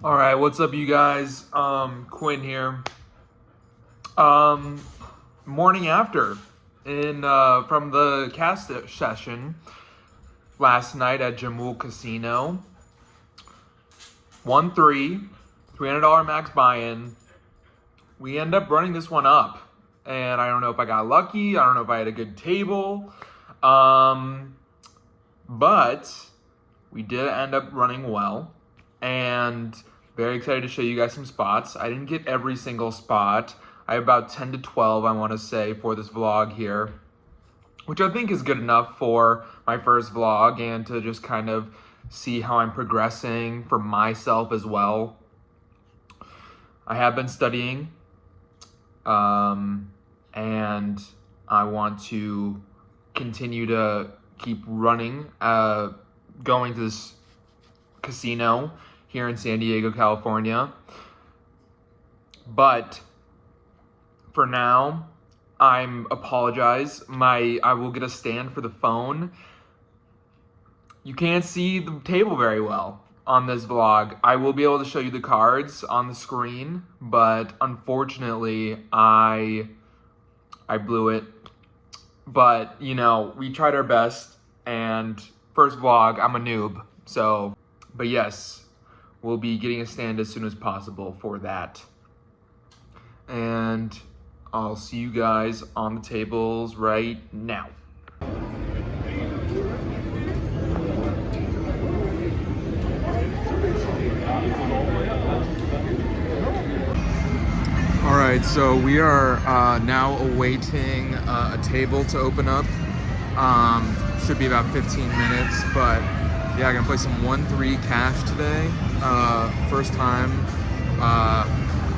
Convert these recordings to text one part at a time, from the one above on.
All right, what's up, you guys? Quinn here. Um, Morning after in from the cast session last night at Jamul Casino. 1-3, $300 max buy-in. We end up running this one up, and I don't know if I got lucky. I don't know if I had a good table, but we did end up running well, and very excited to show you guys some spots. I didn't get every single spot. I have about 10 to 12, I want to say, for this vlog here, which I think is good enough for my first vlog and to just kind of see how I'm progressing for myself as well. I have been studying, and I want to continue to keep running, going to this casino here in San Diego, California. But for now, I will get a stand for the phone. You can't see the table very well on this vlog. I will be able to show you the cards on the screen, but unfortunately, I blew it. But, you know, we tried our best, and first vlog, I'm a noob. So, but yes, we'll be getting a stand as soon as possible for that. And I'll see you guys on the tables right now. All right, so we are now awaiting a table to open up. Should be about 15 minutes, but yeah, I'm gonna play some 1-3 cash today. First time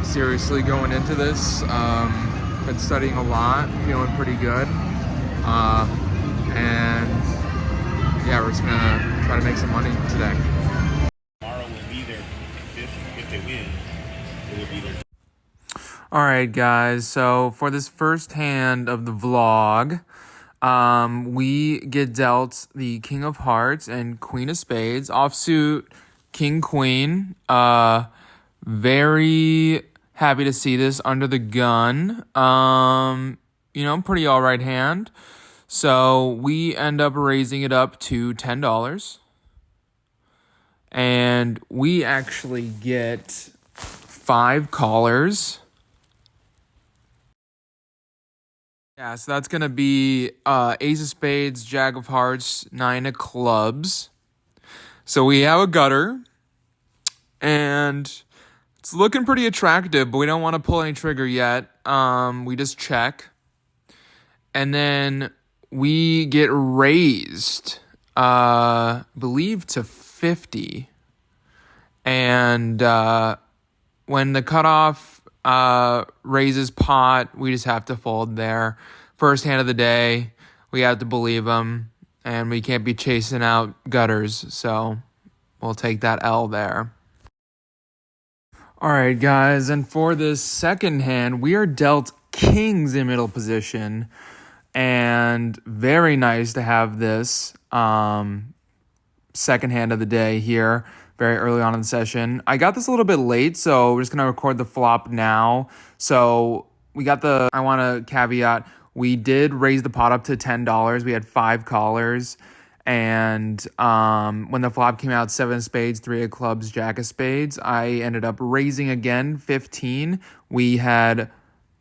seriously going into this. Been studying a lot, feeling pretty good. And yeah, we're just gonna try to make some money today. Tomorrow will be there if they win. It will be there. All right, guys. So for this first hand of the vlog, we get dealt the King of Hearts and Queen of Spades, offsuit King Queen. Very happy to see this under the gun. Pretty all right hand. So we end up raising it up to $10. And we actually get 5 callers. Yeah, so that's going to be Ace of Spades, Jack of Hearts, 9 of Clubs. So we have a gutter, and it's looking pretty attractive, but we don't want to pull any trigger yet. We just check. And then we get raised, I believe, to 50. And when the cutoff raises pot, we just have to fold there. First hand of the day, we have to believe them, and we can't be chasing out gutters, so we'll take that L there. All right, guys, and for this second hand, we are dealt kings in middle position, and very nice to have this second hand of the day here very early on in the session. I got this a little bit late, so we're just going to record the flop now. So I want to caveat, we did raise the pot up to $10. We had 5 callers. And when the flop came out, 7 of spades, 3 of clubs, Jack of spades, I ended up raising again, 15. We had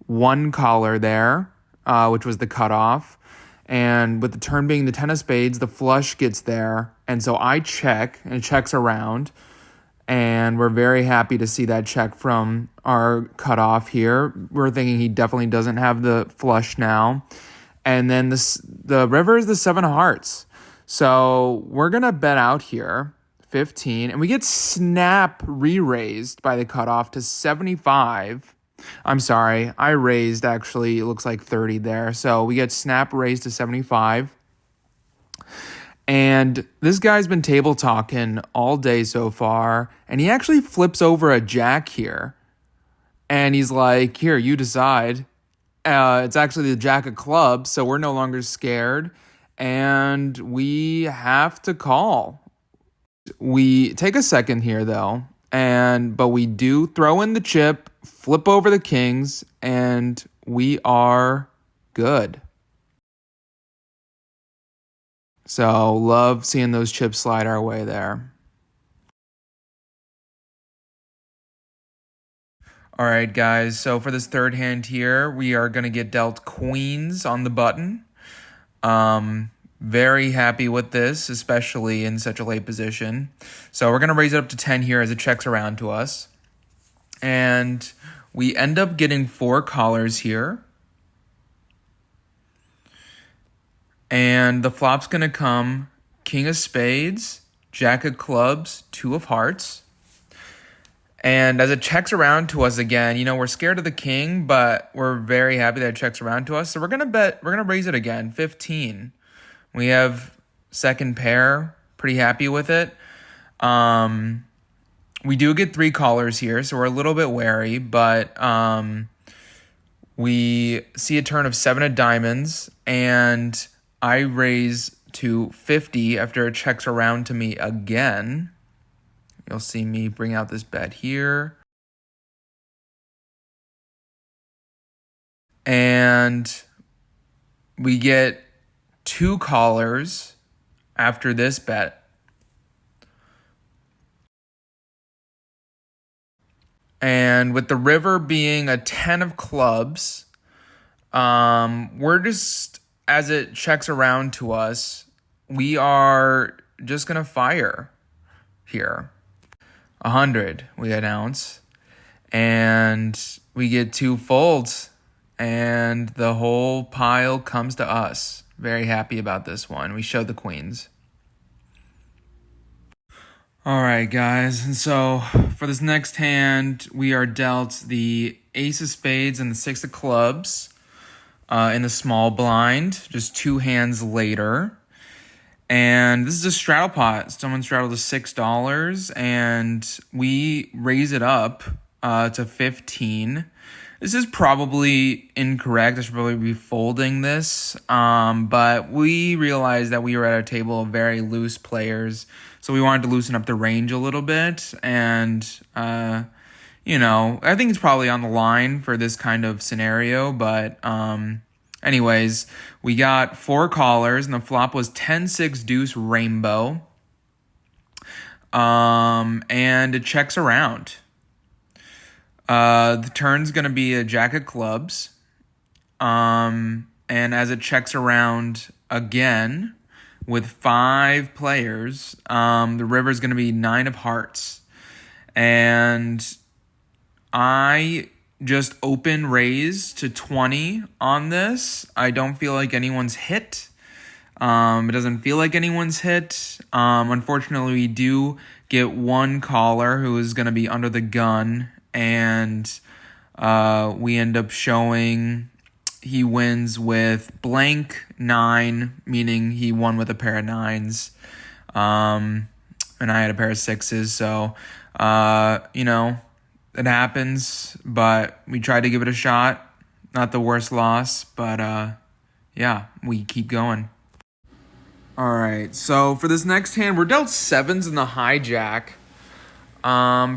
1 caller there, which was the cutoff. And with the turn being the 10 of spades, the flush gets there. And so I check, and it checks around. And we're very happy to see that check from our cutoff here. We're thinking he definitely doesn't have the flush now. And then the river is the 7 of hearts. So we're going to bet out here, 15. And we get snap re-raised by the cutoff to 75. I'm sorry, I raised actually, it looks like 30 there. So we get snap raised to 75. And this guy's been table talking all day so far. And he actually flips over a jack here. And he's like, here, you decide. It's actually the Jack of clubs, so we're no longer scared. And we have to call. We take a second here, though. but we do throw in the chip, flip over the kings, and we are good. So love seeing those chips slide our way there. All right, guys. So for this third hand here, we are going to get dealt queens on the button. Very happy with this, especially in such a late position. So we're going to raise it up to 10 here as it checks around to us. And we end up getting 4 callers here. And the flop's going to come king of spades, jack of clubs, 2 of hearts. And as it checks around to us again, we're scared of the king, but we're very happy that it checks around to us. So we're going to raise it again, 15. We have second pair, pretty happy with it. We do get 3 callers here, so we're a little bit wary, but we see a turn of 7 of diamonds, and I raise to 50 after it checks around to me again. You'll see me bring out this bet here. And we get 2 callers after this bet. And with the river being a 10 of clubs, we're just, as it checks around to us, we are just going to fire here. 100, we announce. And we get 2 folds, and the whole pile comes to us. Very happy about this one. We show the queens. All right, guys. And so for this next hand, we are dealt the ace of spades and the 6 of clubs in the small blind, just 2 hands later. And this is a straddle pot. Someone straddled to $6, and we raise it up to 15. This is probably incorrect. I should probably be folding this. But we realized that we were at a table of very loose players, so we wanted to loosen up the range a little bit. And, I think it's probably on the line for this kind of scenario. But anyways, we got 4 callers, and the flop was 10-6 deuce rainbow. And it checks around. The turn's going to be a jack of clubs. And as it checks around again with 5 players, the river's going to be 9 of hearts. And I just open raise to 20 on this. I don't feel like anyone's hit. It doesn't feel like anyone's hit. Unfortunately, we do get 1 caller who is going to be under the gun, and we end up showing he wins with blank 9, meaning he won with a pair of 9s, and I had a pair of 6s. So, it happens, but we tried to give it a shot. Not the worst loss, but we keep going. All right, so for this next hand, we're dealt 7s in the hijack.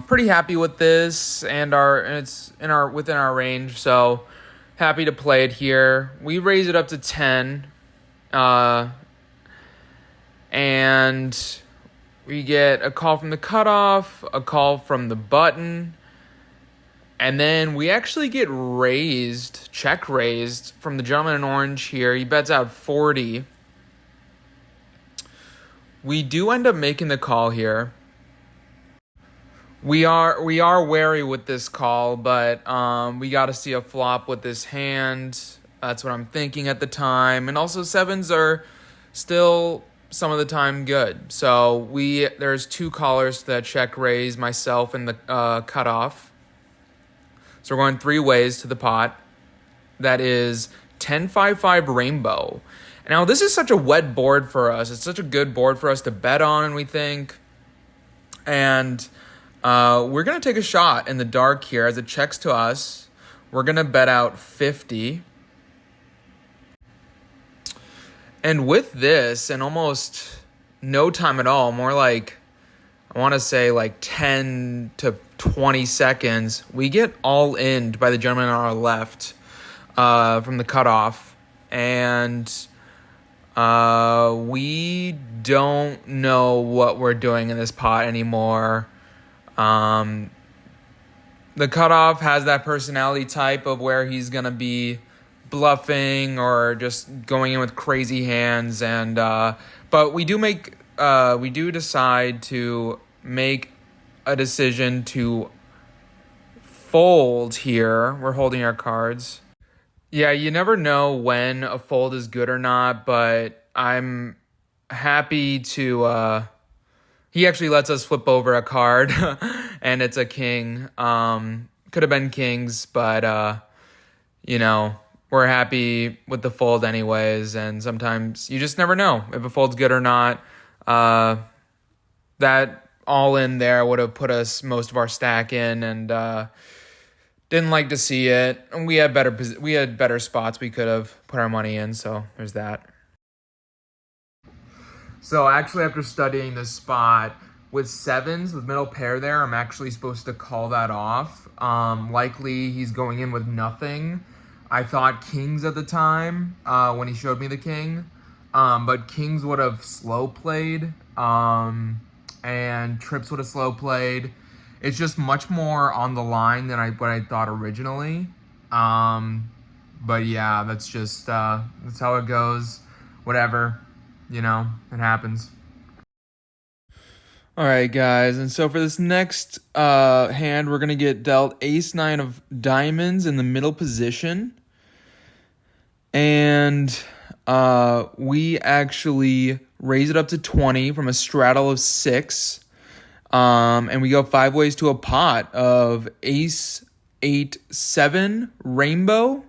Pretty happy with this, and it's within our range, so happy to play it here. We raise it up to 10, and we get a call from the cutoff, a call from the button, and then we actually get check raised from the gentleman in orange here. He bets out 40. We do end up making the call here. We are wary with this call, but we got to see a flop with this hand. That's what I'm thinking at the time. And also 7s are still some of the time good. So there's 2 callers to that check raise, myself and the cutoff. So we're going 3 ways to the pot. That is 10-5-5 rainbow. Now, this is such a wet board for us. It's such a good board for us to bet on, we think. And we're going to take a shot in the dark here as it checks to us. We're going to bet out 50. And with this, in almost no time at all, more like I want to say like 10 to 20 seconds, we get all in by the gentleman on our left from the cutoff. And we don't know what we're doing in this pot anymore. The cutoff has that personality type of where he's going to be bluffing or just going in with crazy hands. And but we do decide to make a decision to fold here. We're holding our cards. Yeah, you never know when a fold is good or not, but I'm happy to he actually lets us flip over a card and it's a king. Could have been kings, but we're happy with the fold anyways, and sometimes you just never know if a fold's good or not. That all in there would have put us most of our stack in, and didn't like to see it. And we had better spots we could have put our money in, so there's that. So actually, after studying this spot with sevens with middle pair there, I'm actually supposed to call that off. Likely he's going in with nothing. I thought kings at the time when he showed me the king, but kings would have slow played, and trips would have slow played. It's just much more on the line than what I thought originally. But yeah, that's just that's how it goes. Whatever, it happens. All right, guys, and so for this next hand, we're gonna get dealt ace nine of diamonds in the middle position, and we actually raise it up to 20 from a straddle of 6. And we go 5 ways to a pot of ace, 8, 7, rainbow.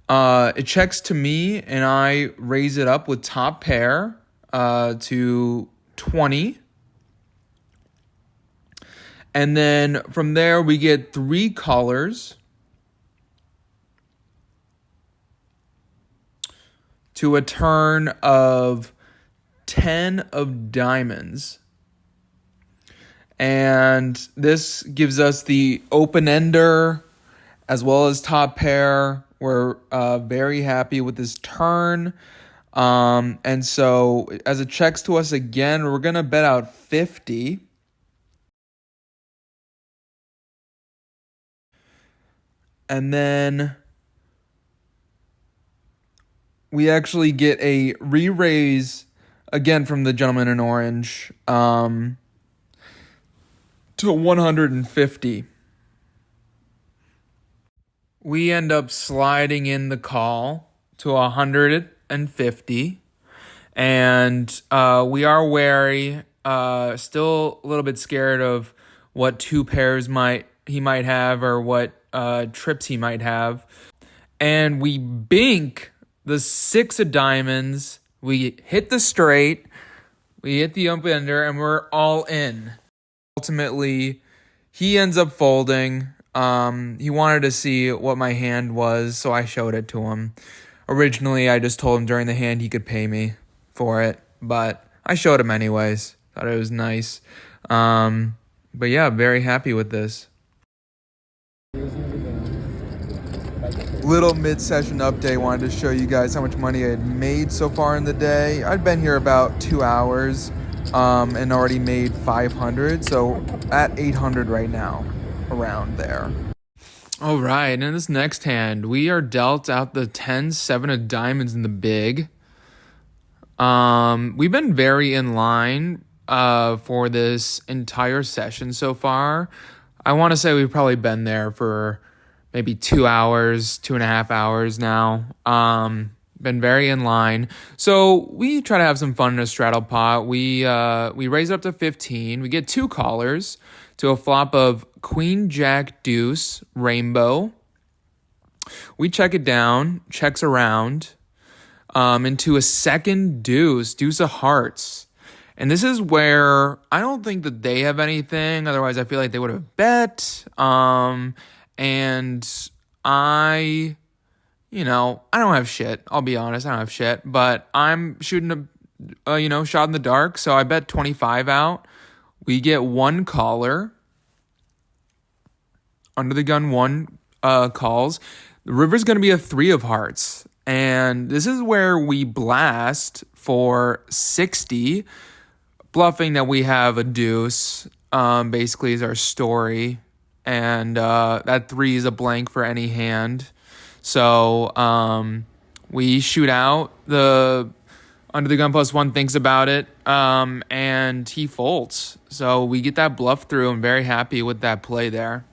It checks to me, and I raise it up with top pair to 20. And then from there, we get 3 callers to a turn of 10 of diamonds. And this gives us the open-ender as well as top pair. We're very happy with this turn. And so as it checks to us again, we're going to bet out 50. And then we actually get a re-raise again from the gentleman in orange. To 150. We end up sliding in the call to 150. And we are wary, still a little bit scared of what 2 pairs he might have or what trips he might have. And we bink the 6 of diamonds. We hit the straight. We hit the open ender, and we're all in. Ultimately, he ends up folding. He wanted to see what my hand was, so I showed it to him. Originally, I just told him during the hand he could pay me for it, but I showed him anyways. Thought it was nice. But yeah, very happy with this. Little mid-session update. Wanted to show you guys how much money I had made so far in the day. I'd been here about 2 hours. And already made 500, so at 800 right now, around there. All right, and in this next hand, we are dealt out the 10-7 of diamonds in the big. We've been very in line for this entire session so far. I want to say we've probably been there for maybe 2 hours, 2.5 hours now. Been very in line. So we try to have some fun in a straddle pot. We raise it up to 15. We get 2 callers to a flop of queen, jack, deuce, rainbow. We check it down, checks around into a second deuce of hearts. And this is where I don't think that they have anything. Otherwise, I feel like they would have bet. And I don't have shit. I'll be honest, I don't have shit. But I'm shooting a shot in the dark. So I bet 25 out We get one caller. Under the gun, one calls. The river's going to be a 3 of hearts. And this is where we blast for 60, bluffing that we have a deuce, basically is our story. And that 3 is a blank for any hand. So we shoot out. The under the gun +1 thinks about it, and he folds. So we get that bluff through. I'm very happy with that play there.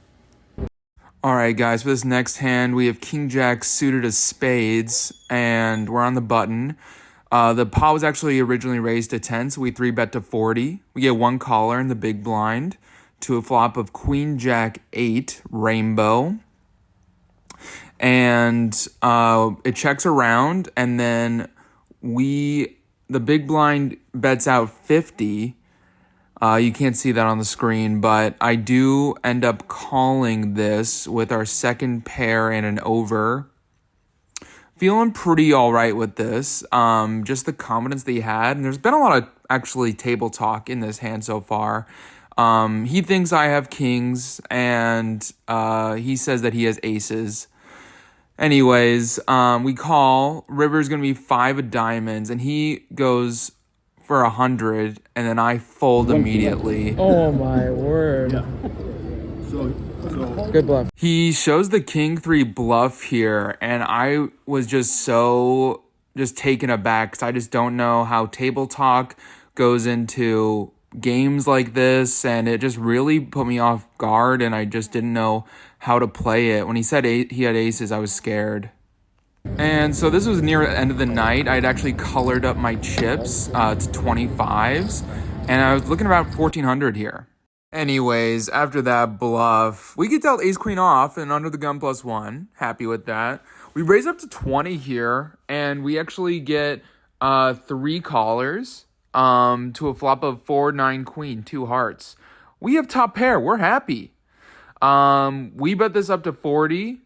All right, guys, for this next hand, we have King Jack suited as spades, and we're on the button. The pot was actually originally raised to 10, so we 3-bet to 40. We get one caller in the big blind to a flop of Queen Jack 8 rainbow. And it checks around, and then the big blind bets out 50. You can't see that on the screen, but I do end up calling this with our second pair and an over. Feeling pretty all right with this. Just the confidence that he had. And there's been a lot of actually table talk in this hand so far. He thinks I have kings, and he says that he has aces. Anyways, we call. River's going to be 5 of diamonds, and he goes for 100, and then I fold immediately. Oh my word. Yeah. So Good bluff. He shows the king 3 bluff here, and I was just taken aback because I just don't know how table talk goes into games like this, and it just really put me off guard, and I just didn't know how to play it. When he said he had aces, I was scared. And so this was near the end of the night. I'd actually colored up my chips to 25s, and I was looking about 1,400 here. Anyways, after that bluff, we get dealt ace-queen off and under the gun +1. Happy with that. We raise up to 20 here, and we actually get 3 callers to a flop of 4-9 queen, 2 hearts. We have top pair. We're happy. We bet this up to 40.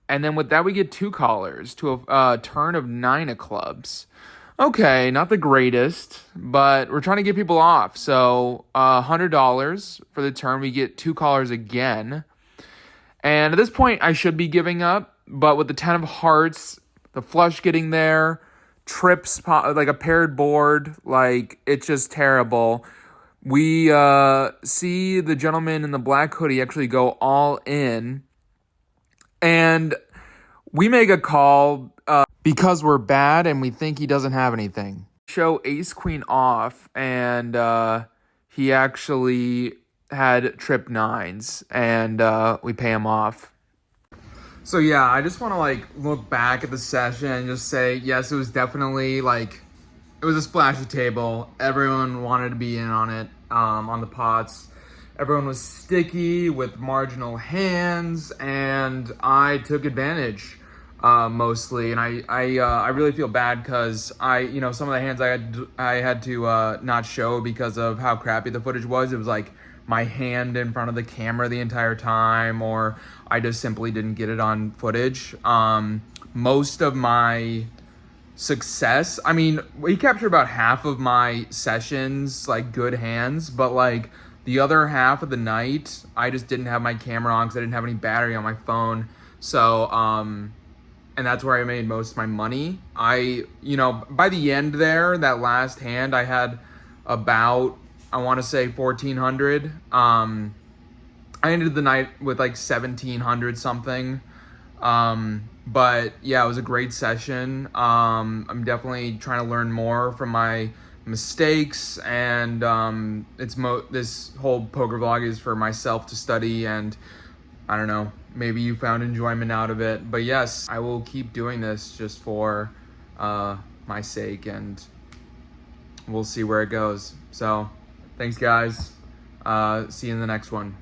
And then with that, we get 2 callers to a turn of 9 of clubs. Okay, not the greatest, but we're trying to get people off. So $100 for the turn. We get 2 callers again. And at this point, I should be giving up. But with the 10 of hearts, the flush getting there, trips, like a paired board, like it's just terrible. We see the gentleman in the black hoodie actually go all in. And we make a call because we're bad and we think he doesn't have anything. Show ace-queen off, and he actually had trip 9s, and we pay him off. So yeah, I just want to look back at the session and just say, yes, it was definitely it was a splashy table. Everyone wanted to be in on it, on the pots. Everyone was sticky with marginal hands, and I took advantage mostly. And I really feel bad because some of the hands I had to not show because of how crappy the footage was. It was like my hand in front of the camera the entire time, or I just simply didn't get it on footage. Most of my success, I mean, we captured about half of my sessions, good hands, but the other half of the night, I just didn't have my camera on because I didn't have any battery on my phone. So, and that's where I made most of my money. By the end there, that last hand, I had about, I want to say 1,400. I ended the night with 1,700 something. But yeah, it was a great session. I'm definitely trying to learn more from my mistakes, and this whole poker vlog is for myself to study, and I don't know, maybe you found enjoyment out of it. But yes, I will keep doing this just for my sake, and we'll see where it goes. So thanks, guys. See you in the next one.